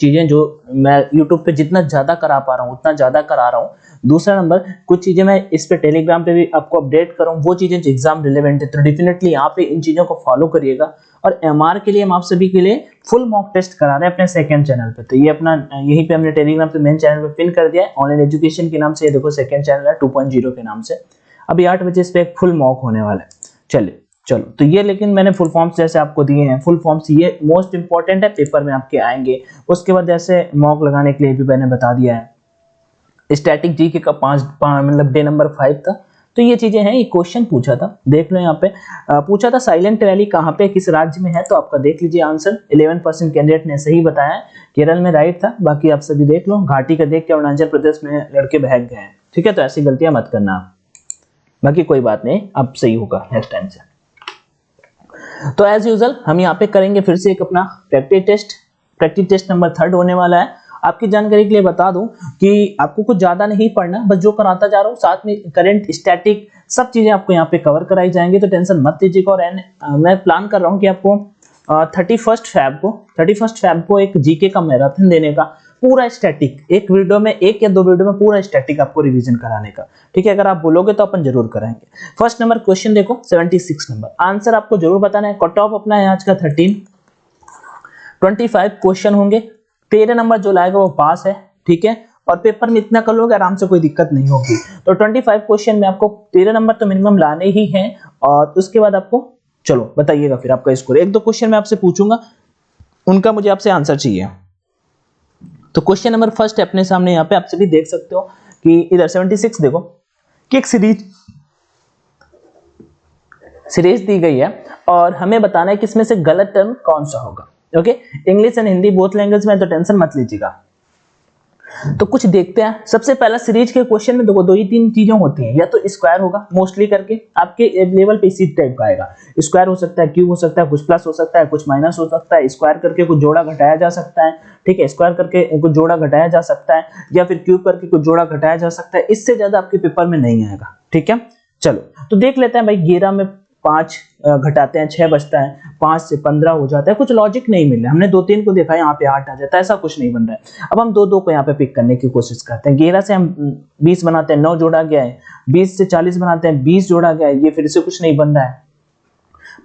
चीजें जो मैं YouTube पे जितना ज्यादा करा पा रहा हूँ उतना ज्यादा करा रहा हूँ। दूसरा नंबर, कुछ चीजें मैं इस पे टेलीग्राम पे भी आपको अपडेट कर रहा हूँ, वो चीजें जो एग्जाम रिलेवेंट है, तो डेफिनेटली यहाँ पे इन चीजों को फॉलो करिएगा। और एमआर के लिए हम आप सभी के लिए फुल मॉक टेस्ट करा रहे हैं अपने सेकंड चैनल पे, तो ये अपना यहीं पे हमने टेलीग्राम पे मेन चैनल पे पिन कर दिया है, ऑनलाइन एजुकेशन के नाम से। ये देखो सेकंड चैनल है 2.0 के नाम से। अभी 8 बजे इस पे एक फुल मॉक होने वाला है। चलिए चलो, तो ये लेकिन मैंने फुल फॉर्म्स जैसे आपको दिए हैं, फुल फॉर्म्स ये मोस्ट इंपॉर्टेंट है, पेपर में आपके आएंगे। उसके बाद जैसे मॉक लगाने के लिए भी मैंने बता दिया है। स्टैटिक जीके का 5 मतलब डे नंबर 5 था, तो ये चीजें हैं। ये क्वेश्चन पूछा था, देख लो यहाँ पे पूछा था साइलेंट वैली कहाँ पे किस राज्य में है, तो आपका देख लीजिए आंसर। 11% कैंडिडेट ने सही बताया है, केरल में राइट था, बाकी आप सभी देख लो। घाटी का देख के अरुणाचल प्रदेश में लड़के बहक गए हैं, ठीक है, तो ऐसी गलतियां मत करना आप, बाकी कोई बात नहीं, अब सही होगा नेक्स्ट टाइम से। तो एज यूजुअल हम यहाँ पे करेंगे फिर से एक अपना प्रैक्टिस टेस्ट नंबर 3 होने वाला है। आपकी जानकारी के लिए बता दूं कि आपको कुछ ज्यादा नहीं पढ़ना, बस जो कराता जा रहा हूँ साथ में करंट स्टैटिक सब चीजें आपको यहाँ पे कवर कराई जाएंगी, तो टेंशन मत लीजिएगा। और मैं प्लान कर रहा हूँ कि आपको 31 फैब को एक जीके का मैराथन देने का, पूरा स्टैटिक एक वीडियो में, 1 या 2 वीडियो में पूरा स्टैटिक आपको रिवीजन कराने का, ठीक है। अगर आप बोलोगे तो अपन जरूर कराएंगे। फर्स्ट नंबर क्वेश्चन देखो 76 नंबर, आंसर आपको जरूर बताना है। कट ऑफ अपना है आज का 13, 25 क्वेश्चन होंगे, 13 नंबर जो लाएगा वो पास है, ठीक है। और पेपर में इतना कर लोगे आराम से, कोई दिक्कत नहीं होगी। तो 25 क्वेश्चन में आपको 13 नंबर तो मिनिमम लाने ही हैं, और उसके बाद आपको चलो बताइएगा फिर आपका स्कोर। 1-2 क्वेश्चन मैं आपसे पूछूंगा, उनका मुझे आपसे आंसर चाहिए। तो क्वेश्चन नंबर फर्स्ट है अपने सामने, यहाँ पे आप सभी देख सकते हो कि इधर 76 देखो कि एक सीरीज दी गई है, और हमें बताना है कि इसमें से गलत टर्म कौन सा होगा। Okay, English and Hindi both language में, तो टेंशन मत लीजिएगा। तो कुछ देखते हैं। सबसे पहला सीरीज के क्वेश्चन में देखो 2 ही 3 चीजें होती हैं, या तो स्क्वायर होगा मोस्टली करके, आपके लेवल पे इसी टाइप का आएगा। स्क्वायर हो सकता है, क्यूब हो सकता है, कुछ प्लस हो सकता है, कुछ माइनस हो सकता है, स्क्वायर करके कुछ जोड़ा घटाया जा सकता है, ठीक है, स्क्वायर करके कुछ जोड़ा घटाया जा सकता है, या फिर क्यूब करके कुछ जोड़ा घटाया जा सकता है। इससे ज्यादा आपके पेपर में नहीं आएगा, ठीक है। चलो तो देख लेते हैं भाई, 11 में 5 घटाते हैं 6 बचता है, 5 से 15 हो जाता है। कुछ लॉजिक नहीं मिल रहा, हमने 2-3 को देखा, यहाँ पे 8 आ जाता है, ऐसा कुछ नहीं बन रहा है। अब हम 2-2 को यहाँ पे पिक करने की कोशिश करते हैं। 11 से हम 20 बनाते हैं, 9 जोड़ा गया है। 20 से 40 बनाते हैं, 20 जोड़ा गया है, ये फिर से कुछ नहीं बन रहा है।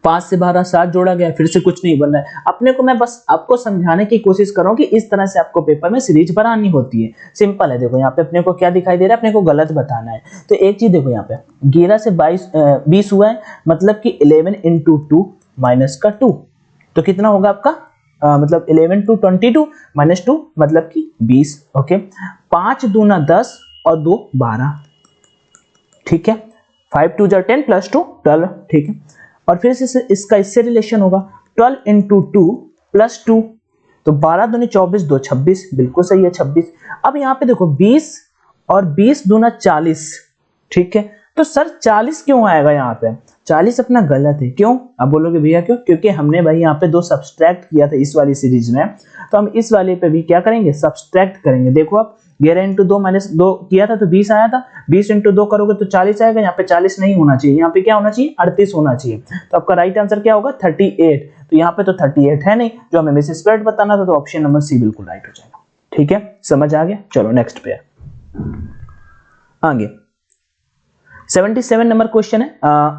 5 से 12 7 जोड़ा गया, फिर से कुछ नहीं बन रहा है। अपने को मैं बस आपको समझाने की कोशिश कर रहा हूं कि इस तरह से आपको पेपर में सीरीज बनानी होती है। सिंपल है, देखो यहाँ पे अपने को क्या दिखाई दे रहा है, अपने को गलत बताना है। तो एक चीज देखो, यहाँ पे 11 से 20 हुआ है, मतलब कि 11 into 2 माइनस का 2, तो कितना होगा आपका मतलब 11 to 22 माइनस 2 मतलब कि 20। ओके, 5 दूना 10 और 2 12, ठीक है। 5 2 10 प्लस 2 12, ठीक है। और फिर से इसका इससे रिलेशन होगा 12 into 2 प्लस 2, तो 12 दूनी 24 2 26, बिल्कुल सही है 26। अब यहाँ पे देखो 20 और 20 दूना 40, ठीक है। तो सर 40 क्यों आएगा यहाँ पे? 40 अपना गलत है, क्यों? अब बोलोगे भैया क्यों? क्योंकि हमने भाई यहाँ पे 2 सब्सट्रैक्ट किया था इस वाली सीरीज में, तो हम इस वाले पे भी क्या करेंगे, सब्सट्रैक्ट करेंगे। देखो आप 11 into 2 माइनस 2 किया था तो 20 आया था, 20 into 2 करोगे तो 40 आएगा। यहाँ पे 40 नहीं होना चाहिए, यहाँ पे क्या होना चाहिए, 38 होना चाहिए। तो आपका राइट आंसर क्या होगा, 38। तो यहाँ पे तो 38 है नहीं, जो हमें मिस स्क्वायर्ड बताना था, तो ऑप्शन नंबर सी बिल्कुल राइट हो जाएगा, ठीक है। समझ आ गया? चलो नेक्स्ट पे आगे 77 नंबर क्वेश्चन है,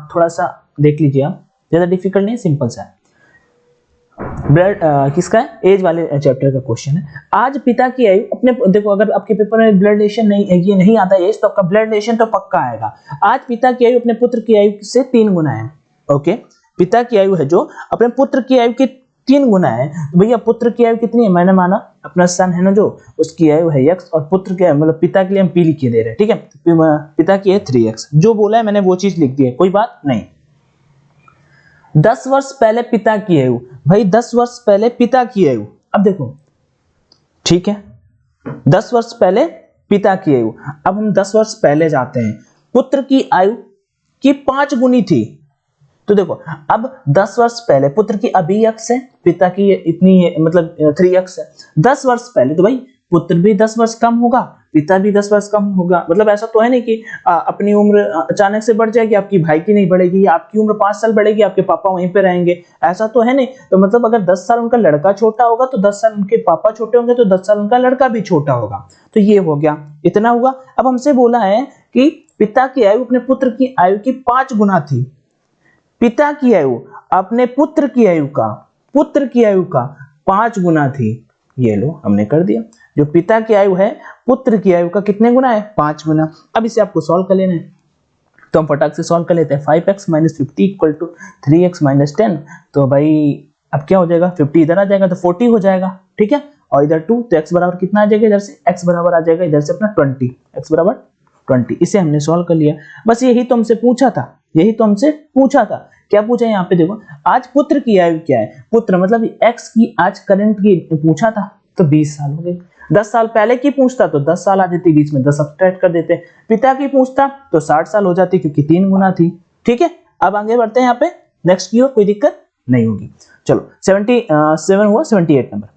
थोड़ा सा देख लीजिए आप, ज्यादा डिफिकल्ट नहीं, सिंपल सा है। ब्लड किसका है, एज वाले चैप्टर का क्वेश्चन है। आज पिता की आयु अपने, देखो अगर आपके पेपर में ब्लड रिलेशन नहीं, ये नहीं आता एज, तो आपका ब्लड रिलेशन तो पक्का आएगा। आज पिता की आयु अपने पुत्र की आयु से 3 गुना है। ओके, पिता की आयु है जो अपने पुत्र की आयु के 3 गुना है। तो भैया पुत्र की आयु कितनी है, मैंने माना अपना सन है ना जो, उसकी आयु है x, और पुत्र की मतलब पिता के लिए हम p लिख के दे रहे हैं, ठीक है। पिता की है 3x, जो बोला है मैंने वो चीज लिख दी है, कोई बात नहीं। 10 वर्ष पहले पिता की आयु, भाई 10 वर्ष पहले पिता की आयु, अब देखो ठीक है, 10 वर्ष पहले पिता की आयु। अब हम 10 वर्ष पहले जाते हैं, पुत्र की आयु की 5 गुनी थी। तो देखो अब 10 वर्ष पहले पुत्र की अभी x है, पिता की इतनी है, मतलब 3x है। 10 वर्ष पहले तो भाई पुत्र भी 10 वर्ष कम होगा, पिता भी 10 वर्ष कम होगा। मतलब ऐसा तो है नहीं कि अपनी उम्र अचानक से बढ़ जाएगी, आपकी भाई की नहीं बढ़ेगी, या आपकी उम्र 5 साल बढ़ेगी, आपके पापा वहीं पे रहेंगे, ऐसा तो है नहीं। तो मतलब अगर 10 साल उनका लड़का छोटा होगा तो 10 साल उनके पापा छोटे होंगे, तो 10 साल उनका लड़का भी छोटा होगा। तो ये हो गया, इतना हुआ। अब हमसे बोला है कि पिता की आयु अपने पुत्र की आयु की 5 गुना थी। पिता की आयु अपने पुत्र की आयु का 5 गुना थी। ये लो हमने कर दिया, जो पिता की आयु है पुत्र की आयु का कितने गुना है, 5 गुना। अब इसे आपको सॉल्व कर लेना है, तो हम फटाक से सॉल्व कर लेते हैं। 5x - 50 equal to 3x - 10। तो भाई अब क्या हो जाएगा, 50 इधर आ जाएगा तो 40 हो जाएगा, ठीक है। और इधर 2, तो x बराबर कितना आ जाएगा, इधर से x बराबर आ जाएगा इधर से अपना 20, x बराबर 20। इसे हमने सॉल्व कर लिया। बस यही तो हमसे पूछा था, क्या पूछा है यहाँ पे देखो, आज पुत्र की आयु क्या है, पुत्र मतलब x की आज करंट की पूछा था, तो 20 साल हो गए। 10 साल पहले की पूछता तो 10 साल आ जाती, बीच में 10 सब्ट्रैक्ट कर देते। पिता की पूछता तो 60 साल हो जाती, क्योंकि 3 गुना थी, ठीक है। अब आगे बढ़ते हैं यहाँ पे नेक्स्ट की ओर, कोई दिक्कत नहीं होगी। चलो 77 हुआ, 78 नंबर,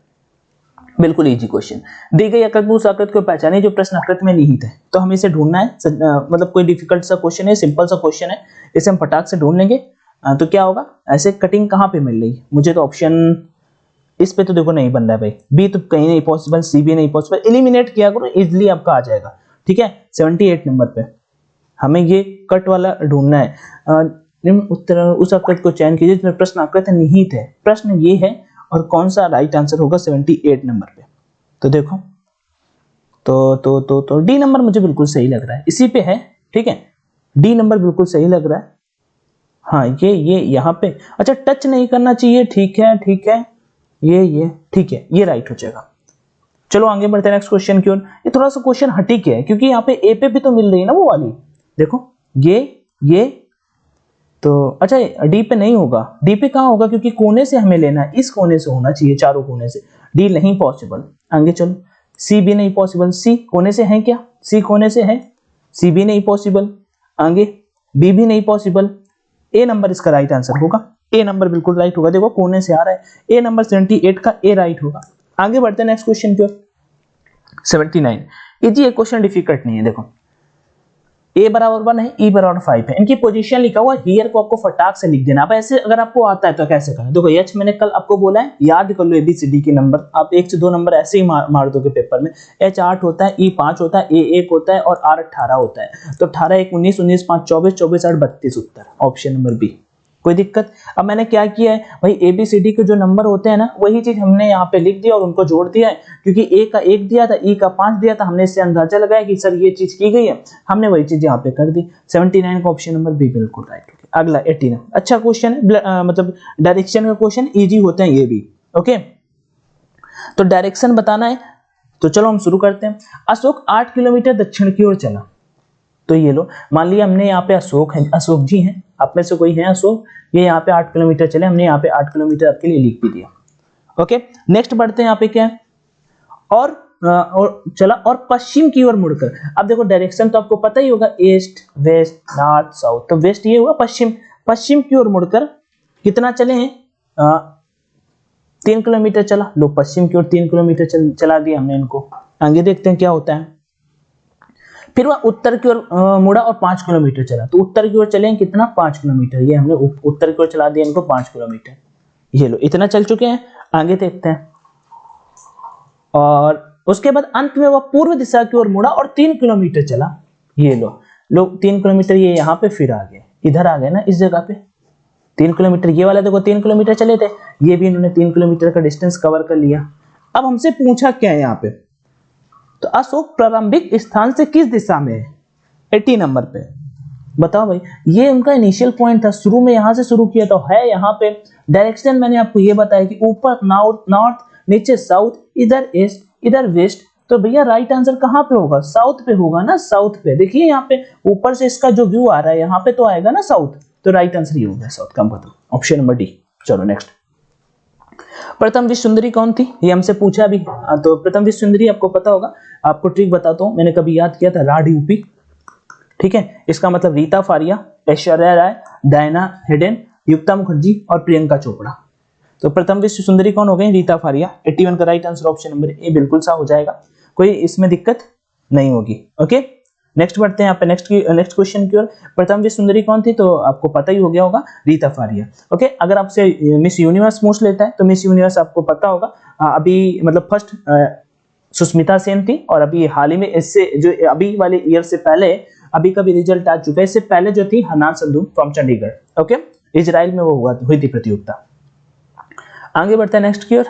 बिल्कुल इजी क्वेश्चन। दी गई आकृति उस आकृति को पहचाने जो प्रश्न आकृति में निहित है। तो हमें इसे ढूंढना है, मतलब कोई डिफिकल्ट सा क्वेश्चन है, सिंपल सा क्वेश्चन है, इसे हम फटाक से ढूंढ लेंगे। तो क्या होगा, ऐसे कटिंग कहाँ पे मिल रही है मुझे, तो ऑप्शन इस पे तो देखो नहीं बन रहा है भाई, बी तो कहीं नहीं पॉसिबल, सी भी नहीं पॉसिबल, एलिमिनेट किया करो, इजिली आपका आ जाएगा, ठीक है। 78 नंबर पे हमें ये कट वाला ढूंढना है। उत्तर उस आकृति को चयन कीजिए जिसमें प्रश्न आकृति निहित है। प्रश्न ये है और कौन सा राइट आंसर होगा 78 नंबर पे। तो देखो तो डी नंबर मुझे बिल्कुल सही लग रहा है, इसी पे है, ठीक है। डी नंबर बिल्कुल सही लग रहा है। हाँ ये यहाँ पे, अच्छा टच नहीं करना चाहिए, ठीक है ये ठीक है, ये राइट हो जाएगा। चलो आगे बढ़ते हैं नेक्स्ट क्वेश्चन की ओर। ये थोड़ा सा क्वेश्चन हटिक है, क्योंकि यहाँ पे ए पे भी तो मिल रही है ना वो वाली, देखो ये तो अच्छा डी पे नहीं होगा, डी पे कहाँ होगा, क्योंकि कोने से हमें लेना है, इस कोने से होना चाहिए, चारों कोने से। डी नहीं पॉसिबल। आगे चलो, सी भी नहीं पॉसिबल, सी कोने से है क्या, सी कोने से है, सी भी नहीं पॉसिबल। आगे बी भी नहीं पॉसिबल। ए नंबर इसका राइट आंसर होगा, ए नंबर बिल्कुल राइट होगा, देखो कोने से आ रहा है, ए नंबर 78 का ए राइट होगा। आगे बढ़ते हैं नेक्स्ट क्वेश्चन की ओर। 79 ये क्वेश्चन डिफिकल्ट नहीं है, देखो a बराबर 1 है, e बराबर 5 है, इनकी पोजीशन लिखा हुआ है, हियर को आपको फटाक से लिख देना। अब ऐसे अगर आपको आता है तो कैसे करना, देखो h मैंने कल आपको बोला है, याद कर लो ABCD के नंबर, आप 1 से 2 नंबर ऐसे ही मार दोगे पेपर में। h 8 होता है, e 5 होता है, a 1 होता है और r 18 होता है। तो 18 1 19, 19 5 24, 24 8 32 उत्तर, ऑप्शन नंबर बी। कोई दिक्कत। अब मैंने क्या किया है भाई, ABCD के जो नंबर होते हैं ना, वही चीज हमने यहाँ पे लिख दिया और उनको जोड़ दिया है, क्योंकि A का 1 दिया था, E का 5 दिया था, हमने इससे अंदाजा लगाया कि सर ये चीज की गई है, हमने वही चीज यहाँ पे कर दी। 79 का ऑप्शन नंबर बी बिल्कुल राइट हो गया। अगला 89, अच्छा क्वेश्चन है, मतलब डायरेक्शन का क्वेश्चन, इजी होते हैं ये भी, ओके। तो डायरेक्शन बताना है, तो चलो हम शुरू करते हैं। अशोक 8 किलोमीटर दक्षिण की ओर चला। तो ये लो, मान लिया हमने यहाँ पे अशोक जी हैं, आप में से कोई है अशोक, ये यहाँ पे 8 किलोमीटर चले, हमने यहाँ पे 8 किलोमीटर आपके लिए लिख भी दिया, ओके। नेक्स्ट बढ़ते हैं, यहाँ पे क्या है, और चला और पश्चिम की ओर मुड़कर। अब देखो डायरेक्शन तो आपको पता ही होगा, ईस्ट वेस्ट नॉर्थ साउथ, तो वेस्ट ये हुआ, पश्चिम की ओर मुड़कर कितना चले हैं, 3 किलोमीटर चला। लो पश्चिम की ओर 3 किलोमीटर चला दिया हमने इनको। आगे देखते हैं क्या होता है। फिर वह उत्तर की ओर मुड़ा और 5 किलोमीटर चला। तो उत्तर की ओर चले कितना, 5 किलोमीटर, ये हमने उत्तर की ओर चला दिया इनको 5 किलोमीटर। ये लो इतना चल चुके हैं, आगे देखते हैं। और उसके बाद अंत में वह पूर्व दिशा की ओर मुड़ा और 3 किलोमीटर चला। ये लो 3 किलोमीटर ये यहाँ पे फिर आ गए, इधर आ गए ना, इस जगह पे 3 किलोमीटर, ये वाला देखो 3 किलोमीटर चले थे, ये भी इन्होंने 3 किलोमीटर का डिस्टेंस कवर कर लिया। अब हमसे पूछा क्या है यहाँ पे, तो अशोक प्रारंभिक स्थान से किस दिशा में है, 80 नंबर पे। बताओ भाई, ये उनका इनिशियल पॉइंट था, शुरू में यहां से शुरू किया तो है यहाँ पे। डायरेक्शन मैंने आपको ये बताया कि ऊपर नॉर्थ, नीचे साउथ, इधर ईस्ट, इधर वेस्ट। तो भैया राइट आंसर कहाँ पे होगा, साउथ पे होगा ना, साउथ पे। देखिए यहाँ पे ऊपर से इसका जो व्यू आ रहा है यहाँ पे तो आएगा ना साउथ, तो राइट आंसर ये होगा साउथ का, मतलब ऑप्शन नंबर डी। चलो नेक्स्ट। प्रथम विश्व सुंदरी कौन थी, ये हमसे पूछा अभी। तो प्रथम विश्व सुंदरी आपको पता होगा, आपको ट्रिक बताता हूँ, मैंने कभी याद किया था, राड यूपी, ठीक है। इसका मतलब रीता फारिया, ऐश्वर्या राय, डायना हेडेन, युक्ता मुखर्जी और प्रियंका चोपड़ा। तो प्रथम विश्व सुंदरी कौन हो गई, रीता फारिया। 81 का right answer option number A बिल्कुल सा हो जाएगा। कोई इसमें दिक्कत, नहीं होगी। ओके, नेक्स्ट बढ़ते हैं यहाँ पे नेक्स्ट क्वेश्चन की ओर। प्रथम विश्व सुंदरी कौन थी? तो आपको पता ही हो गया होगा, रीता फारिया। ओके, अगर आपसे मिस यूनिवर्स पूछ लेता है तो मिस यूनिवर्स आपको पता होगा, अभी मतलब फर्स्ट सुष्मिता सेन थी, और अभी हाल ही में इससे जो अभी वाले ईयर से पहले अभी का भी रिजल्ट आ चुका है, इससे पहले जो थी Hanan Sandhu from Chandigarh. Okay, Israel में वो हुई थी प्रतियोगिता। आगे बढ़ते हैं नेक्स्ट की ओर।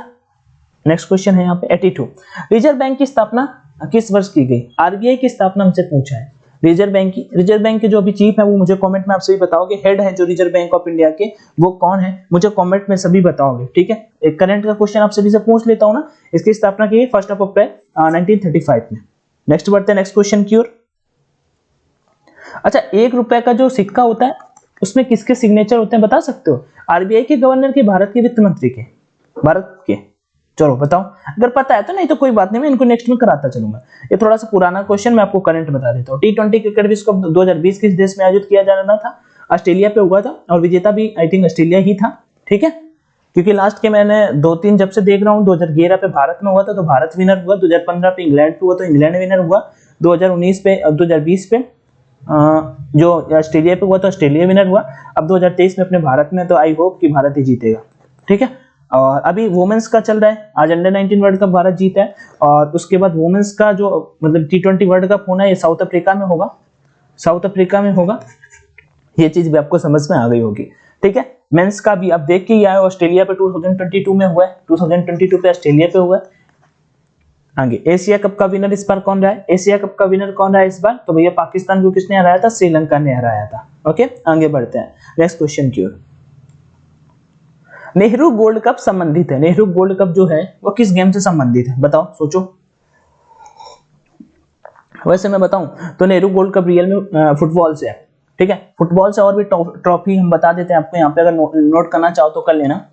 नेक्स्ट क्वेश्चन है यहाँ पे 82। रिजर्व बैंक की स्थापना किस वर्ष की गई? आरबीआई की स्थापना हमसे पूछा है। रिजर्व बैंक के जो अभी चीफ है वो मुझे कमेंट में आप सभी बताओगे, हेड है जो रिजर्व बैंक ऑफ इंडिया के वो कौन है, मुझे कमेंट में सभी बताओगे। ठीक है, एक करंट का क्वेश्चन आप सभी से पूछ लेता हूं ना। इसकी स्थापना की 1 अप्रैल 1935 में। नेक्स्ट बढ़ते हैं नेक्स्ट क्वेश्चन की ओर। अच्छा, 1 रुपए का जो सिक्का होता है उसमें किसके सिग्नेचर होते हैं बता सकते हो? आरबीआई के गवर्नर के, भारत के वित्त मंत्री के? भारत के। चलो बताओ, अगर पता है तो, नहीं तो कोई बात नहीं, मैं इनको नेक्स्ट में कराता चलूंगा। ये थोड़ा सा पुराना क्वेश्चन, मैं आपको करंट बता देता हूँ। T20 क्रिकेट विश्व कप 2020 किस देश में आयोजित किया जाना था? ऑस्ट्रेलिया पे हुआ था, और विजेता भी आई थिंक ऑस्ट्रेलिया ही था। ठीक है, क्योंकि लास्ट के मैंने 2-3 जब से देख रहा हूँ, 2011 पे भारत में हुआ था तो भारत विनर हुआ, 2015 पे इंग्लैंड पे हुआ तो इंग्लैंड विनर हुआ, 2019 पे 2020 पे जो ऑस्ट्रेलिया पे हुआ तो ऑस्ट्रेलिया विनर हुआ, अब 2023 में अपने भारत में, तो आई होप कि भारत ही जीतेगा। ठीक है, और अभी वुमेन्स का चल रहा है, आज अंडर 19 वर्ल्ड कप भारत जीता है, और उसके बाद वुमेन्स का जो मतलब T20 वर्ल्ड कप होना है ये साउथ अफ्रीका में होगा, साउथ अफ्रीका में होगा। ये चीज भी आपको समझ में आ गई होगी। ठीक है, मेंस का भी आप देख के ही आए, ऑस्ट्रेलिया पे 2022 में हुआ है, 2022 पे ऑस्ट्रेलिया पे हुआ है। आगे, एशिया कप का विनर इस बार कौन रहा है? एशिया कप का विनर कौन रहा है इस बार? तो भैया पाकिस्तान को किसने हराया था? श्रीलंका ने हराया था। ओके, आगे बढ़ते हैं नेक्स्ट क्वेश्चन की ओर। नेहरू गोल्ड कप संबंधित है, नेहरू गोल्ड कप जो है वो किस गेम से संबंधित है? बताओ, सोचो। वैसे मैं बताऊं तो नेहरू गोल्ड कप रियल में फुटबॉल से है। ठीक है, फुटबॉल से और भी ट्रॉफी हम बता देते हैं आपको यहाँ पे, अगर नोट करना चाहो तो कर लेना,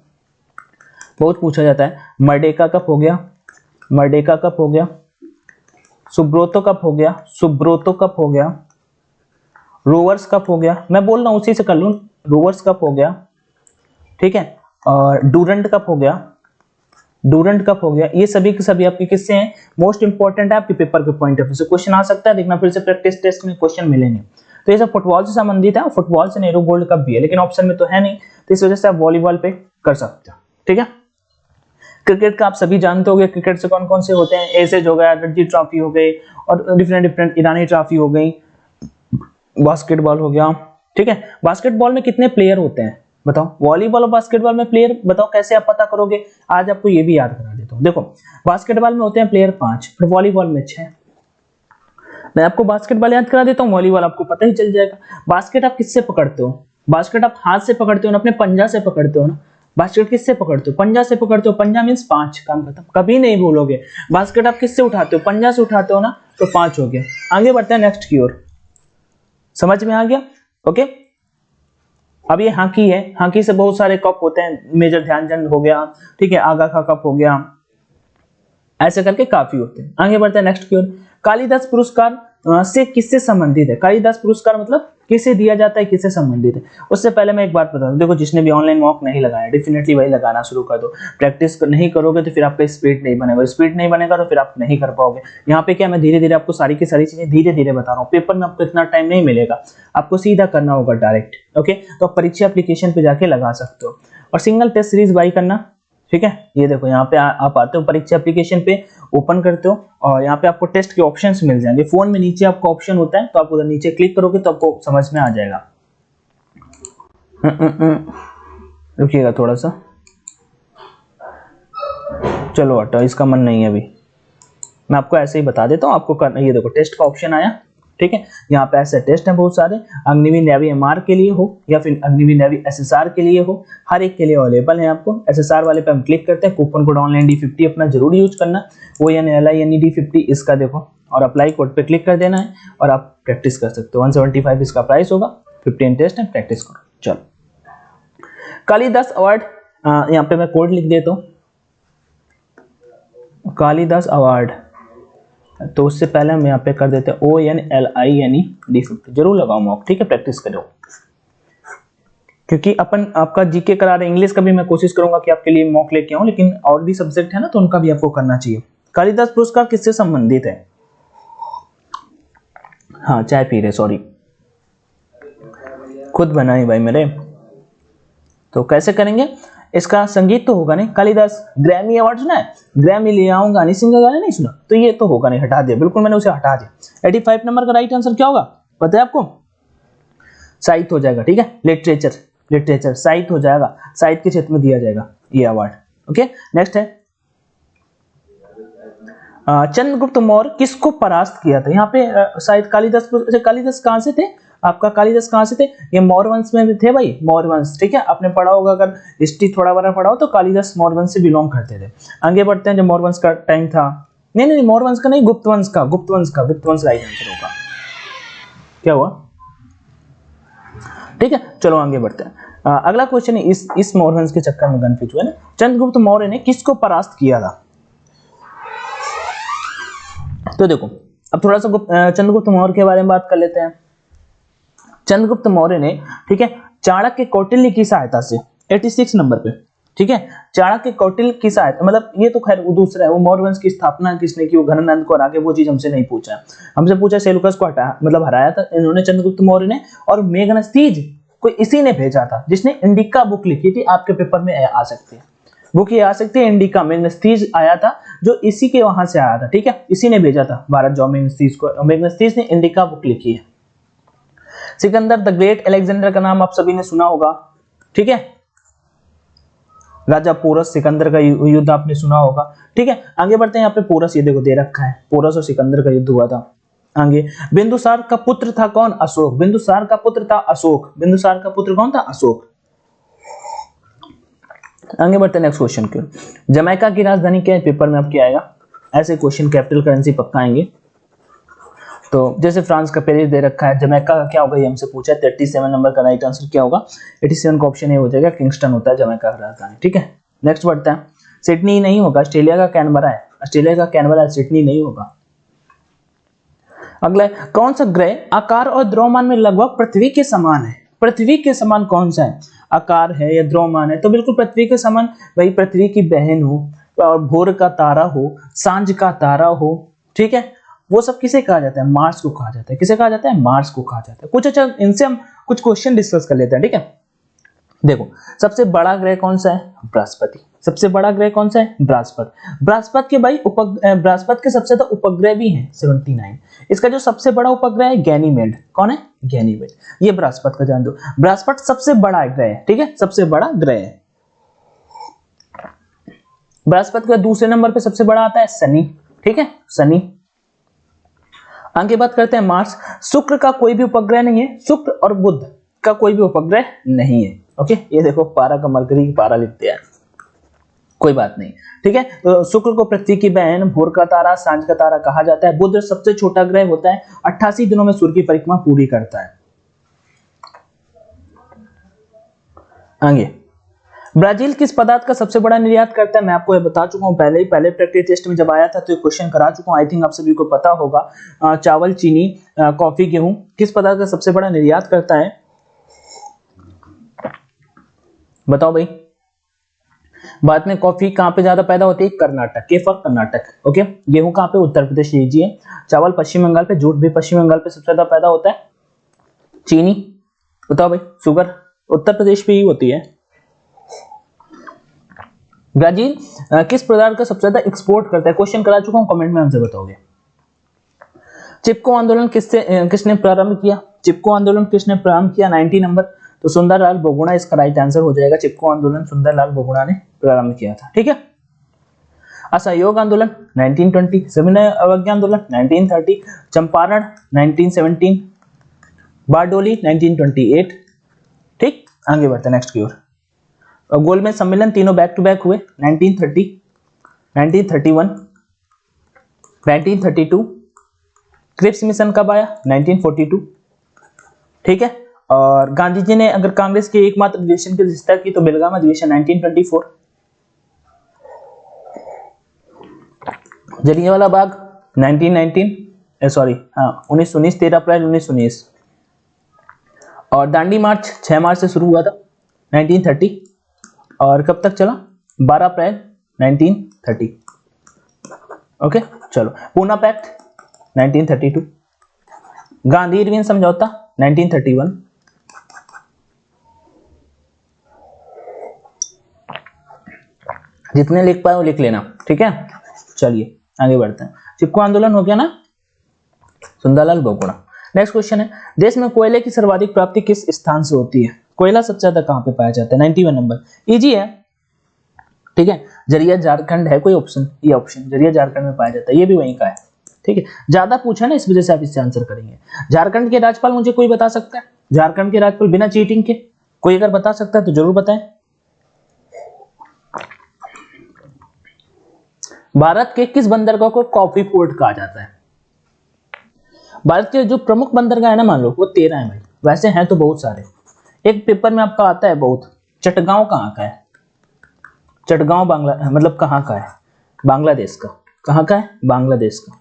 बहुत पूछा जाता है। मर्डेका कप हो गया, मर्डेका कप हो गया, सुब्रोतो कप हो गया, सुब्रोतो कप हो गया, रोवर्स कप हो गया, मैं बोल रहा हूं उसी से कर लूं, रोवर्स कप हो गया। ठीक है, और डूरंट कप हो गया, डूरंट कप हो गया। ये सभी के सभी आपके किससे हैं? मोस्ट इंपॉर्टेंट है आपके पेपर के पॉइंट ऑफ व्यू से, क्वेश्चन आ सकता है, देखना फिर से प्रैक्टिस टेस्ट में क्वेश्चन मिलेंगे। तो ये सब फुटबॉल से संबंधित है, फुटबॉल से नेहरू गोल्ड कप भी है, लेकिन ऑप्शन में तो है नहीं, तो इस वजह से आप वॉलीबॉल पे कर सकते हो। ठीक है, क्रिकेट का आप सभी जानते होंगे, क्रिकेट से कौन कौन से होते हैं? एसेज हो गया, रणजी ट्रॉफी हो गई, और डिफरेंट ईरानी ट्रॉफी हो गई, बास्केटबॉल हो गया। ठीक है, बास्केटबॉल में कितने प्लेयर होते हैं बताओ? वॉलीबॉल और बास्केटबॉल में प्लेयर बताओ कैसे आप पता करोगे? आज आपको ये भी याद करा देता हूं। देखो, बास्केटबॉल में होते हैं प्लेयर 5, फिर वॉलीबॉल में 6। मैं आपको बास्केटबॉल याद करा देता हूँ, वॉलीबॉल आपको पता ही चल जाएगा। बास्केट आप किससे पकड़ते हो? बास्केट आप हाथ से पकड़ते हो ना, अपने पंजा से पकड़ते हो ना। बास्केट किससे पकड़ते हो? पंजा से पकड़ते हो, पंजा मींस 5, काम खत्म, कभी नहीं भूलोगे। बास्केट आप किससे उठाते हो? पंजा से उठाते हो ना, तो 5 हो गया। आगे बढ़ते हैं नेक्स्ट की ओर, समझ में आ गया? ओके, अब ये हॉकी है, हॉकी से बहुत सारे कप होते हैं, मेजर ध्यानचंद हो गया, ठीक है, आगा खा कप हो गया, ऐसे करके काफी होते हैं। आगे बढ़ते हैं नेक्स्ट की ओर। कालिदास पुरस्कार से किससे संबंधित है? कालिदास पुरस्कार मतलब किसे दिया जाता है, किससे संबंधित है? उससे पहले मैं एक बात बता दूं, देखो जिसने भी ऑनलाइन मॉक नहीं लगाया, डेफिनेटली वही लगाना शुरू कर दो। प्रैक्टिस नहीं करोगे तो फिर आपका स्पीड नहीं बनेगा, स्पीड नहीं बनेगा तो फिर आप नहीं कर पाओगे। यहाँ पे क्या, मैं धीरे धीरे आपको सारी की सारी चीजें धीरे धीरे बता रहा हूँ, पेपर में आपको इतना टाइम नहीं मिलेगा, आपको सीधा करना होगा डायरेक्ट। ओके, तो आप परीक्षा एप्लीकेशन पे जाके लगा सकते हो, और सिंगल टेस्ट सीरीज बाई करना। ठीक है, ये देखो यहाँ पे आप आते हो परीक्षा एप्लीकेशन पे, ओपन करते हो, और यहाँ पे आपको टेस्ट के ऑप्शंस मिल जाएंगे। फोन में नीचे आपको ऑप्शन होता है, तो आप उधर नीचे क्लिक करोगे तो आपको समझ में आ जाएगा। रुकिएगा थोड़ा सा, चलो हटो, इसका मन नहीं है अभी, मैं आपको ऐसे ही बता देता हूँ आपको करना। ये देखो टेस्ट का ऑप्शन आया, ठीक है, यहाँ पे ऐसे टेस्ट हैं बहुत सारे, अग्निवीर नेवी एमआर के लिए हो या फिर अग्निवीर नेवी एसएसआर के लिए हो, हर एक के लिए अवेलेबल है आपको। एसएसआर वाले पे हम क्लिक करते हैं, कूपन कोड ऑनलाइन D50 अपना जरूर यूज करना, वो यानी D50 इसका देखो, और अप्लाई कोड पे क्लिक कर देना है, और आप प्रैक्टिस कर सकते हो। 175 इसका प्राइस होगा, 15 टेस्ट है, प्रैक्टिस करो। चलो, कालिदास अवार्ड, यहाँ पे मैं कोड लिख देता हूँ, कालिदास अवार्ड, तो उससे पहले हम यहाँ पे कर देते हैं ONLI D50, जरूर लगाओ मॉक, ठीक है, प्रैक्टिस करो, क्योंकि अपन आपका जीके करा रहे, इंग्लिश का भी मैं कोशिश करूंगा कि आपके लिए मॉक लेके आऊं, लेकिन और भी सब्जेक्ट है ना, तो उनका भी आपको करना चाहिए। कालिदास पुरस्कार किससे संबंधित है? हाँ चाय पी रहे, सॉरी, खुद बनाई भाई मेरे। तो कैसे करेंगे, इसका संगीत तो होगा नहीं, कालिदास ग्रैमी अवार्ड सुना है, ग्रैमी ले आऊंगा, हनी सिंह का गाना नहीं सुना, तो ये तो होगा नहीं, हटा दिया, बिल्कुल मैंने उसे हटा दिया। 85 नंबर का राइट आंसर क्या होगा पता है आपको, साहित्य हो जाएगा, ठीक है, लिटरेचर, लिटरेचर साहित्य हो जाएगा, साहित्य के क्षेत्र में दिया जाएगा ये अवार्ड। ओके, नेक्स्ट है चंद्रगुप्त मौर्य किसको परास्त किया था, यहाँ पे शायद कालिदास, कालिदास कहां से थे आपका, कालिदास कहां से थे, ये मौर्य वंश में भी थे भाई, मौर्य वंश, ठीक है, आपने पढ़ा होगा, अगर हिस्ट्री थोड़ा बड़ा पढ़ा हो तो कालिदास मौर्य वंश से बिलोंग करते थे। आगे बढ़ते हैं, जब मौर्य वंश का टाइम था, नहीं नहीं मौर्य वंश का नहीं, गुप्त वंश का, गुप्त वंश का, गुप्त वंश राइट आंसर होगा। क्या हुआ, ठीक है, चलो आगे बढ़ते हैं। अगला क्वेश्चन, इस मौर्य वंश के चक्कर में कंफ्यूज हुए ना, चंद्रगुप्त मौर्य ने किसको परास्त किया था, तो देखो अब थोड़ा सा चंद्रगुप्त मौर्य के बारे में बात कर लेते हैं। चंद्रगुप्त मौर्य ने, ठीक है, चाणक्य कौटिल्य की सहायता से 86 नंबर पे, ठीक है, चाणक्य कौटिल्य की सहायता, मतलब ये तो खैर वो दूसरा है, वो मौर्य वंश की स्थापना किसने की, वो घनानंद को हरा के, वो चीज हमसे नहीं पूछा, हमसे पूछा सेलुकस को हटाया, मतलब हराया था इन्होंने, चंद्रगुप्त मौर्य ने, और मेगनस्तीज को इसी ने भेजा था, जिसने इंडिका बुक लिखी थी, आपके पेपर में आ सकती है बुक, ये आ सकती है इंडिका, मेगनस्तीज आया था जो इसी के वहां से आया था, ठीक है, इसी ने भेजा था भारत जाओ मेगनस्तीज को, मेगनस्तीज ने इंडिका बुक लिखी है। सिकंदर द ग्रेट अलेक्जेंडर का नाम आप सभी ने सुना होगा, ठीक है, राजा पोरस सिकंदर का युद्ध आपने सुना होगा, ठीक है। आगे बढ़ते हैं, यहाँ पे पोरस ये देखो दे रखा है, पोरस और सिकंदर का युद्ध हुआ था। आगे, बिंदुसार का पुत्र था कौन, अशोक, बिंदुसार का पुत्र था अशोक, बिंदुसार का पुत्र कौन था, अशोक। आगे बढ़ते हैं नेक्स्ट क्वेश्चन के, जमैका की राजधानी क्या है, पेपर में आपके आएगा, ऐसे क्वेश्चन कैपिटल करेंसी पक्का आएंगे। तो जैसे फ्रांस का पेरिस दे रखा है, जमैका का क्या होगा ये हमसे पूछा है, 37 नंबर का राइट आंसर क्या होगा, 87 का ऑप्शन ए हो जाएगा, किंगस्टन होता है जमैका का राजधानी, ठीक है। नेक्स्ट बढ़ते हैं, सिडनी नहीं होगा, ऑस्ट्रेलिया का कैनबरा है, ऑस्ट्रेलिया का कैनबरा है, सिडनी नहीं होगा। अगला, कौन सा ग्रह आकार और द्रव्यमान में लगभग पृथ्वी के समान है, पृथ्वी के समान कौन सा है, आकार है या द्रव्यमान है, तो बिल्कुल पृथ्वी के समान, वही पृथ्वी की बहन हो, और भोर का तारा हो, सांझ का तारा हो, ठीक है, वो सब किसे कहा जाता है, मार्स को कहा जाता है, किसे कहा जाता है, मार्स को कहा जाता है। कुछ अच्छा, इनसे हम कुछ क्वेश्चन डिस्कस कर लेते हैं, ठीक है। देखो सबसे बड़ा ग्रह कौन सा है, बृहस्पति, सबसे बड़ा ग्रह कौन सा है, बृहस्पति, बृहस्पति के भाई बृहस्पति के सबसे ज्यादा उपग्रह भी हैं 79, इसका जो सबसे बड़ा उपग्रह है गैनीमेड, कौन है, गैनीमेड, ये बृहस्पति का जान दो, बृहस्पति सबसे बड़ा ग्रह है, ठीक है, सबसे बड़ा ग्रह है। बृहस्पति का दूसरे नंबर पे सबसे बड़ा आता है शनि, ठीक है, शनि। आगे बात करते हैं मार्स, शुक्र का कोई भी उपग्रह नहीं है, शुक्र और बुध का कोई भी उपग्रह नहीं है, ओके, ये देखो पारा का मरकरी पारा लिखते हैं, कोई बात नहीं, ठीक है। तो शुक्र को पृथ्वी की बहन, भोर का तारा, सांझ का तारा कहा जाता है। बुध सबसे छोटा ग्रह होता है, 88 दिनों में सूर्य की परिक्रमा पूरी करता है। आगे, ब्राजील किस पदार्थ का सबसे बड़ा निर्यात करता है, मैं आपको ये बता चुका हूं पहले ही, पहले प्रैक्टिस टेस्ट में जब आया था तो ये क्वेश्चन करा चुका हूं, आई थिंक आप सभी को पता होगा। चावल, चीनी, कॉफी, गेहूं किस पदार्थ का सबसे बड़ा निर्यात करता है, बताओ भाई। बाद में कॉफी कहां पे ज्यादा पैदा होती है, कर्नाटक, के फॉर कर्नाटक, ओके। गेहूं कहां पे, उत्तर प्रदेश लीजिए। चावल पश्चिम बंगाल पे, जूट भी पश्चिम बंगाल पे सबसे ज्यादा पैदा होता है। चीनी बताओ भाई, शुगर उत्तर प्रदेश पे ही होती है। ब्राजील किस पदार्थ का सबसे ज्यादा एक्सपोर्ट करता है, क्वेश्चन करा चुका हूं, कमेंट में आंसर बताओगे। चिपको आंदोलन किसने प्रारंभ किया, चिपको आंदोलन किसने प्रारंभ किया, 90 नंबर, तो सुंदरलाल बहुगुणा इसका राइट आंसर हो जाएगा, चिपको आंदोलन सुंदरलाल बहुगुणा ने प्रारंभ किया था, ठीक है। असहयोग आंदोलन 1920, सविनय अवज्ञा आंदोलन 1930, चंपारण 1917, बारडोली 1928, ठीक। आगे बढ़ते हैं नेक्स्ट की ओर। गोलमेज सम्मेलन तीनों बैक टू बैक हुए 1930, 1931, 1932, क्रिप्स मिशन कब आया 1942, ठीक है। और गांधी जी ने अगर कांग्रेस के एकमात्र अधिवेशन की अध्यक्षता की तो बेलगाम अधिवेशन 1924, जलियांवाला बाग 1919, सॉरी हाँ 1919, 13 अप्रैल 1919, और दांडी मार्च 6 मार्च से शुरू हुआ था 1930, और कब तक चला 12 अप्रैल 1930, ओके। चलो पूना पैक्ट 1932, गांधी इरविन समझौता 1931, जितने लिख पाए वो लिख लेना, ठीक है। चलिए आगे बढ़ते हैं। चिपको आंदोलन हो गया ना, सुंदरलाल बोगड़ा। नेक्स्ट क्वेश्चन है, देश में कोयले की सर्वाधिक प्राप्ति किस स्थान से होती है? कोयला सबसे ज्यादा कहां पे पाया जाता है? 91 नंबर, इजी है, ठीक है। जरिया झारखंड है कोई ऑप्शन? ये ऑप्शन जरिया झारखंड में पाया जाता है, ये भी वहीं का है, ठीक है। ज्यादा पूछा ना, इस वजह से आप इससे आंसर करेंगे। झारखंड के राज्यपाल मुझे कोई बता सकता है? झारखंड के राज्यपाल बिना चीटिंग के कोई अगर बता सकता है तो जरूर बताएं। भारत के किस बंदरगाह को कॉफी पोर्ट कहा जाता है? भारत के जो प्रमुख बंदरगाह है ना, मान लो वो 13 है भाई, वैसे हैं तो बहुत सारे। एक पेपर में आपका आता है बहुत, चटगांव कहाँ का है? चटगांव बांग्ला मतलब कहाँ का है? बांग्लादेश का। कहाँ का है? बांग्लादेश का।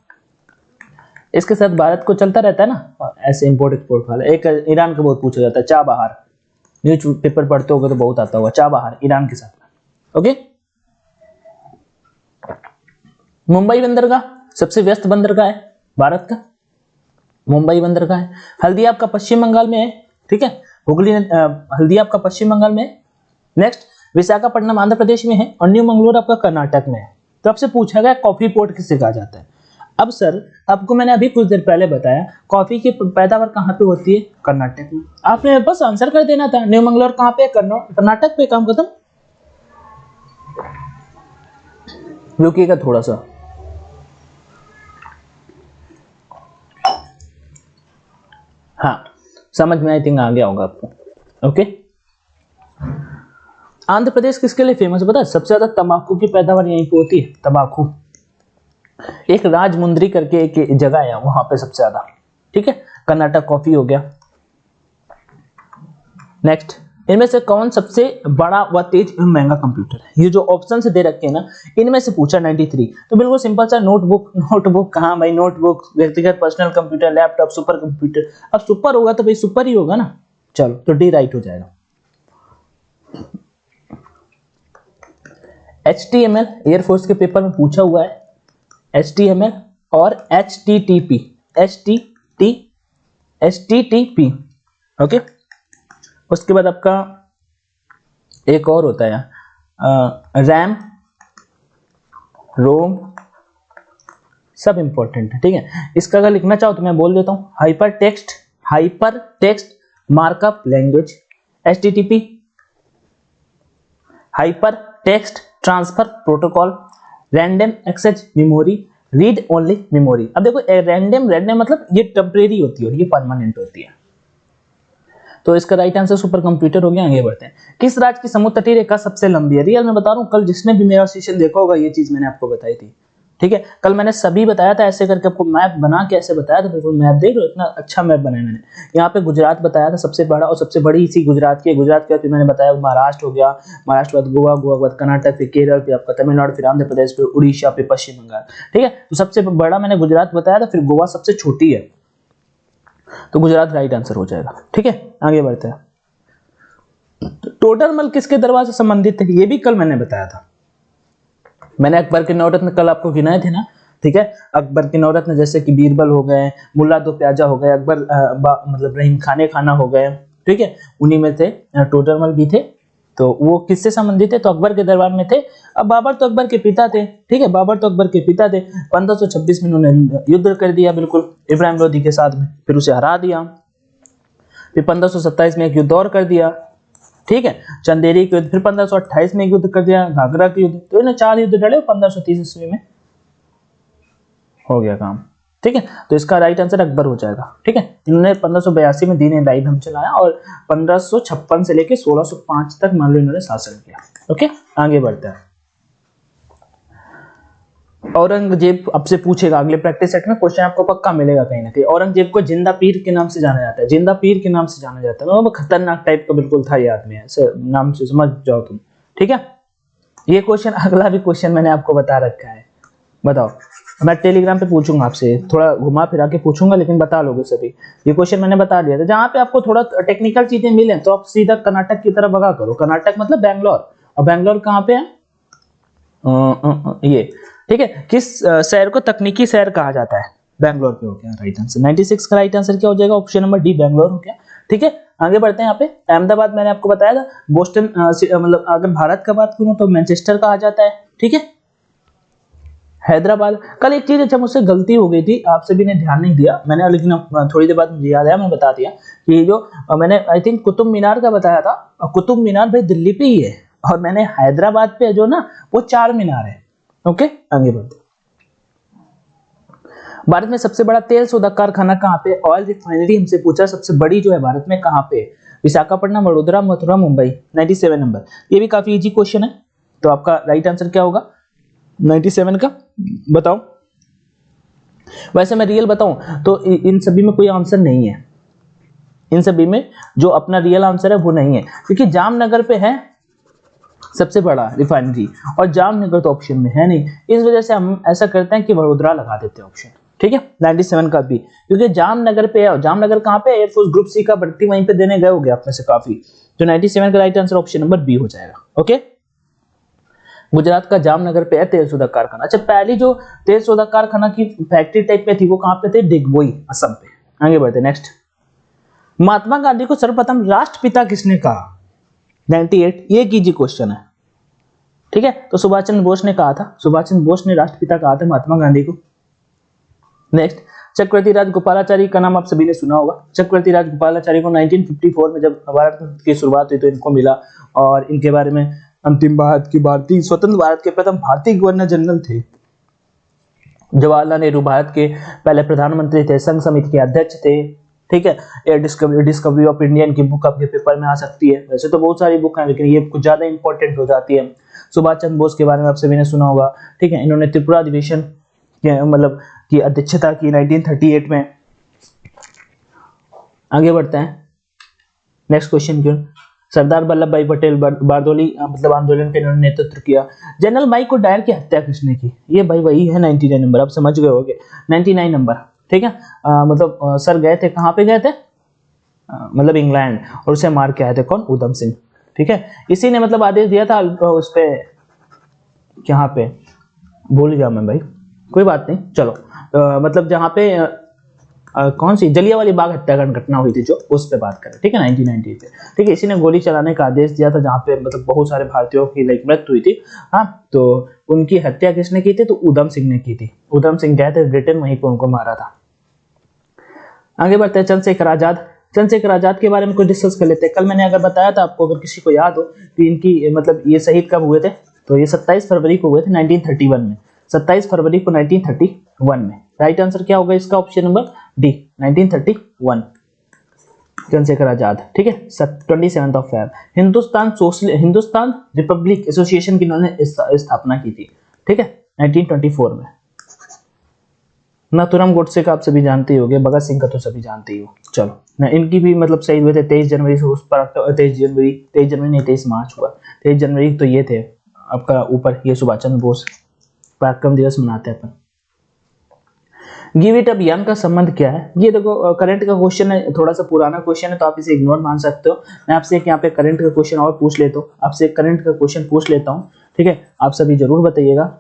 इसके साथ भारत को चलता रहता है ना ऐसे इंपोर्ट एक्सपोर्ट वाला। एक ईरान का बहुत पूछा जाता है, चाबहार, न्यूज पेपर पढ़ते होगे तो बहुत आता होगा, चाबहार ईरान के साथ में। ओके, मुंबई बंदरगाह सबसे व्यस्त बंदरगाह है भारत का, मुंबई बंदरगाह है। हल्दिया आपका पश्चिम बंगाल में है, ठीक है। हुगली हल्दिया आपका पश्चिम बंगाल में है। नेक्स्ट, विशाखापट्टनम आंध्र प्रदेश में है और न्यू मंगलोर आपका कर्नाटक में है। तो आपसे पूछा गया कॉफी पोर्ट किसे कहा जाता है? अब सर आपको मैंने अभी कुछ देर पहले बताया कॉफी की पैदावार कहाँ पे होती है? कर्नाटक में। आपने बस आंसर कर देना था, न्यू मंगलोर कहाँ पे? कर्नाटक पे। काम खत्म। रुकिएगा थोड़ा सा, हाँ समझ में आई थिंक आ गया होगा आपको। ओके, आंध्र प्रदेश किसके लिए फेमस है पता है? सबसे ज्यादा तंबाकू की पैदावार यहीं पे होती है, तंबाकू। एक राजमुंद्री करके एक जगह है वहां पे सबसे ज्यादा, ठीक है। कर्नाटक कॉफी हो गया। नेक्स्ट, इनमें से कौन सबसे बड़ा व तेज एवं महंगा कंप्यूटर है? ये जो ऑप्शन से दे रखे हैं ना, इनमें से पूछा 93। तो बिल्कुल सिंपल सा, नोटबुक। नोटबुक कहाँ भाई? नोटबुक, व्यक्तिगत personal computer, laptop, super computer. अब सुपर होगा तो भाई सुपर ही होगा ना। चलो तो डी राइट हो जाएगा। HTML एयरफोर्स के पेपर में पूछा हुआ है, HTML और HTTP, HTTP, ओके। उसके बाद आपका एक और होता है रैम, रोम, सब इंपॉर्टेंट है, ठीक है। इसका अगर लिखना चाहो तो मैं बोल देता हूं, hyper text markup language, HTTP, hyper text transfer protocol, random access memory, read only memory. अब देखो रैंडम मतलब ये टेम्परेरी होती है और ये परमानेंट होती है। तो इसका राइट आंसर सुपर कंप्यूटर हो गया। आगे बढ़ते हैं। किस राज्य की समुद्र तटीय रेखा सबसे लंबी है? रियल में बता रहा हूं, कल जिसने भी मेरा सेशन देखा होगा ये चीज मैंने आपको बताई थी, ठीक है। कल मैंने सभी बताया था ऐसे करके, आपको मैप बना के ऐसे बताया था। बिल्कुल मैप देख लो, इतना अच्छा मैप बनाया मैंने। यहाँ पे गुजरात बताया था सबसे बड़ा, और सबसे बड़ी इसी गुजरात की। गुजरात के बाद मैंने बताया महाराष्ट्र हो गया, महाराष्ट्र बाद गोवा, गोवा बाद कर्नाटक, फिर केरल, फिर आपका तमिलनाडु, फिर आंध्र प्रदेश, फिर उड़ीसा, फिर पश्चिम बंगाल, ठीक है। तो सबसे बड़ा मैंने गुजरात बताया था, फिर गोवा सबसे छोटी है, तो गुजरात राइट आंसर हो जाएगा, ठीक है। आगे बढ़ते हैं। टोडरमल किसके दरबार से संबंधित है? ये भी कल मैंने बताया था। मैंने अकबर के नवरत्न कल आपको गिनाए थे ना, ठीक है। अकबर के नवरत्न जैसे कि बीरबल हो गए, मुल्ला दो प्याजा हो गए, अकबर मतलब रहीम खाना हो गए, ठीक है। उन्हीं में थे टोडरमल भी थे। तो वो किससे संबंधित है? तो अकबर के दरबार में थे। अब बाबर तो अकबर के पिता थे, ठीक है। बाबर तो अकबर के पिता थे। 1526 में उन्होंने युद्ध कर दिया बिल्कुल इब्राहिम लोधी के साथ में, फिर उसे हरा दिया। फिर 1527 में एक युद्ध और कर दिया, ठीक है, चंदेरी के युद्ध। फिर 1528 में एक युद्ध कर दिया, घाघरा के युद्ध। तो इन्हें 4 युद्ध लड़े, 1530 ईस्वी में हो गया काम, ठीक है। तो इसका राइट आंसर अकबर हो जाएगा, ठीक है। इन्होंने 1582 में दीन इलाही धर्म चलाया और 1556 से लेकर 1605 तक मान लो इन्होंने शासन किया, ओके। आगे बढ़ते हैं। औरंगजेब आपसे पूछेगा अगले प्रैक्टिस सेट में, क्वेश्चन आपको पक्का मिलेगा कहीं ना कहीं। औरंगजेब को जिंदा पीर के नाम से जाना जाता है, जिंदा पीर के नाम से जाना जाता है। वो खतरनाक टाइप का बिल्कुल था ये आदमी, ऐसे नाम से समझ जाओ तुम, ठीक है। ये क्वेश्चन, अगला भी क्वेश्चन मैंने आपको बता रखा है, बताओ। मैं टेलीग्राम पे पूछूंगा आपसे, थोड़ा घुमा फिरा के पूछूंगा, लेकिन बता लोगे सभी। ये क्वेश्चन मैंने बता दिया था। जहां पे आपको थोड़ा टेक्निकल चीजें मिले तो आप सीधा कर्नाटक की तरफ भगा करो। कर्नाटक मतलब बैंगलोर, और बैंगलोर कहाँ पे है? ये, ठीक है। किस शहर को तकनीकी शहर कहा जाता है? बैंगलोर पे हो गया राइट आंसर। 96 का राइट आंसर क्या हो जाएगा, ऑप्शन नंबर डी बैंगलोर हो गया। ठीक है, आगे बढ़ते हैं। यहाँ पे अहमदाबाद मैंने आपको बताया था, बोस्टन मतलब अगर भारत का बात करूं तो मैनचेस्टर कहा जाता है। ठीक है, हैदराबाद। कल एक चीज अच्छा मुझसे गलती हो गई थी, आप सभी ने ध्यान नहीं दिया मैंने, लेकिन थोड़ी देर बाद मुझे याद आया, मैं बता दिया कि जो मैंने आई थिंक कुतुब मीनार का बताया था, कुतुब मीनार भाई दिल्ली पे ही है, और मैंने हैदराबाद पे जो ना वो चार मीनार है। ओके, आगे बढ़ते। भारत में सबसे बड़ा तेल शोधक कारखाना कहाँ पे, ऑयल रिफाइनरी हमसे पूछा सबसे बड़ी जो है भारत में कहाँ पे, विशाखापट्टनम, वडोदरा, मथुरा, मुंबई। 97 नंबर, ये भी काफी इजी क्वेश्चन है। तो आपका राइट आंसर क्या होगा 97 का, बताओ। वैसे मैं रियल बताऊं तो इन सभी में कोई आंसर नहीं है, इन सभी में जो अपना रियल आंसर है वो नहीं है, क्योंकि जामनगर पे है सबसे बड़ा रिफाइनरी, और जामनगर तो ऑप्शन में है नहीं, इस वजह से हम ऐसा करते हैं कि वडोदरा लगा देते हैं ऑप्शन। ठीक है, 97 का भी, क्योंकि जामनगर पे है, जामनगर कहाँ पे, एयरफोर्स ग्रुप सी का भर्ती वहीं पे देने गए होंगे आप में से काफी, तो 97 का right answer option number B हो जाएगा। ओके, गुजरात का जामनगर पे है तेल शोधक कारखाना। अच्छा, पहली जो तेल शोधक कारखाना की फैक्ट्री टाइप पे थी वो कहाँ पे थे, डिगबोई, असम पे। आगे बढ़ते नेक्स्ट। महात्मा गांधी को सर्वप्रथम राष्ट्रपिता किसने कहा, 98, ये कीजिए क्वेश्चन है। ठीक है, तो सुभाष चंद्र बोस ने कहा था, सुभाष चंद्र बोस ने राष्ट्रपिता कहा था महात्मा गांधी को। नेक्स्ट, चक्रवर्ती राज गोपालाचारी का नाम आप सभी ने सुना होगा। चक्रवर्ती राज गोपालाचारी को 1954 में जब भारत की शुरुआत हुई तो इनको मिला, और इनके बारे में अंतिम भारत की भारतीय स्वतंत्र भारत के प्रथम भारतीय गवर्नर जनरल थे। जवाहरलाल नेहरू भारत के पहले प्रधानमंत्री थे, संघ समिति के अध्यक्ष थे। ठीक है, एयर डिस्कवरी ऑफ इंडिया की बुक आपके पेपर में आ सकती है, वैसे तो बहुत सारी बुक हैं लेकिन ये कुछ ज्यादा इंपॉर्टेंट हो जाती है। सुभाष चंद्र बोस के बारे में आप सभी ने सुना होगा। ठीक है, इन्होंने त्रिपुरा अधिवेशन मतलब की अध्यक्षता की 1938 में। आगे बढ़ते हैं नेक्स्ट क्वेश्चन की। सरदार वल्लभ भाई पटेल बारदोली मतलब आंदोलन के इन्होंने नेतृत्व किया। जनरल माइक डायर की हत्या किसने की, ये भाई वही है 99 नंबर, आप समझ गए होंगे 99 नंबर। ठीक है, मतलब सर गए थे, कहाँ पे गए थे, मतलब इंग्लैंड, और उसे मार के आए थे कौन, उधम सिंह। ठीक है, इसी ने मतलब आदेश दिया था उस पे, यहाँ पे भूल गया मैं भाई, कोई बात नहीं, चलो मतलब जहाँ पे कौन सी जलियांवाला बाग हत्याकांड घटना हुई थी जो, उस पे बात करें। ठीक है, 1990 पे। ठीक है, इसी ने गोली चलाने का आदेश दिया था जहाँ पे मतलब बहुत सारे भारतीयों की लाइक मृत्यु हुई थी। हाँ, तो उनकी हत्या किसने की थी, तो उधम सिंह ने की थी। उधम सिंह गए थे ब्रिटेन, वहीं पे उनको मारा था। आगे बढ़ते हैं, चंद्रशेखर आजाद। चंद्रशेखर आजाद के बारे में कुछ डिस्कस कर लेते हैं। कल मैंने अगर बताया था आपको, अगर किसी को याद हो तो इनकी मतलब ये शहीद कब हुए थे, तो ये 27 फरवरी को हुए थे 1931 में, 27 फरवरी को 1931 में। राइट आंसर क्या होगा इसका, option number D 1931, Chandrashekhar Azad. ठीक है, 27 of Feb. Hindustan Republic association की इन्होंने स्थापना की थी। ठीक है, 1924 में। नाथुराम गोडसे का आप सभी जानते ही होंगे, भगत सिंह का तो सभी जानते ही हो। चलो ना, इनकी भी मतलब शहीद हुए थे 23 जनवरी से, उस पर 23 जनवरी नहीं 23 मार्च हुआ, 23 जनवरी तो ये थे आपका ऊपर, ये सुभाष चंद्र बोस पराक्रम दिवस मनाते हैं अपन। गिव इट अभियान का संबंध क्या है, ये देखो करंट का क्वेश्चन है, थोड़ा सा पुराना क्वेश्चन है तो आप इसे इग्नोर मान सकते हो। मैं आपसे एक यहाँ पे करंट का क्वेश्चन और पूछ लेता हूँ, आपसे करंट का क्वेश्चन पूछ लेता हूँ। ठीक है, आप सभी जरूर बताइएगा।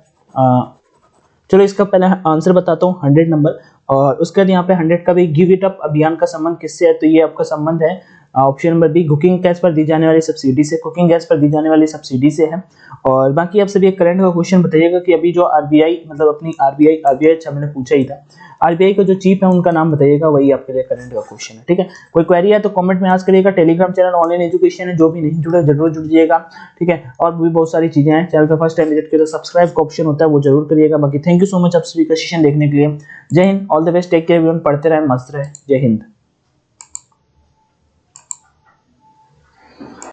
चलो इसका पहले आंसर बताता हूँ 100 नंबर, और उसके बाद यहाँ पे 100 का भी। गिव इट अप अभियान का संबंध किससे है, तो ये आपका संबंध है option number B, cooking gas पर दी जाने वाली सब्सिडी से, कुकिंग गैस पर दी जाने वाली सब्सिडी से है। और बाकी आप सभी एक करंट का क्वेश्चन बताइएगा कि अभी जो आरबीआई मतलब अपनी आरबीआई अच्छा मैंने पूछा ही था, आरबीआई का जो चीफ है उनका नाम बताइएगा, वही आपके लिए करंट का क्वेश्चन है। ठीक है, कोई क्वेरी है तो कमेंट में आस्क करिएगा। टेलीग्राम चैनल ऑनलाइन एजुकेशन है, जो भी नहीं जुड़े जरूर जुड़ जाइएगा। ठीक है, और भी बहुत सारी चीजें हैं, चैनल पे फर्स्ट टाइम विजिट करें तो सब्सक्राइब का ऑप्शन होता है वो जरूर करिएगा। बाकी थैंक यू सो मच आप सभी का सेशन देखने के लिए। जय हिंद, all the best, take care everyone, पढ़ते रहे, मस्त रहे, जय हिंद।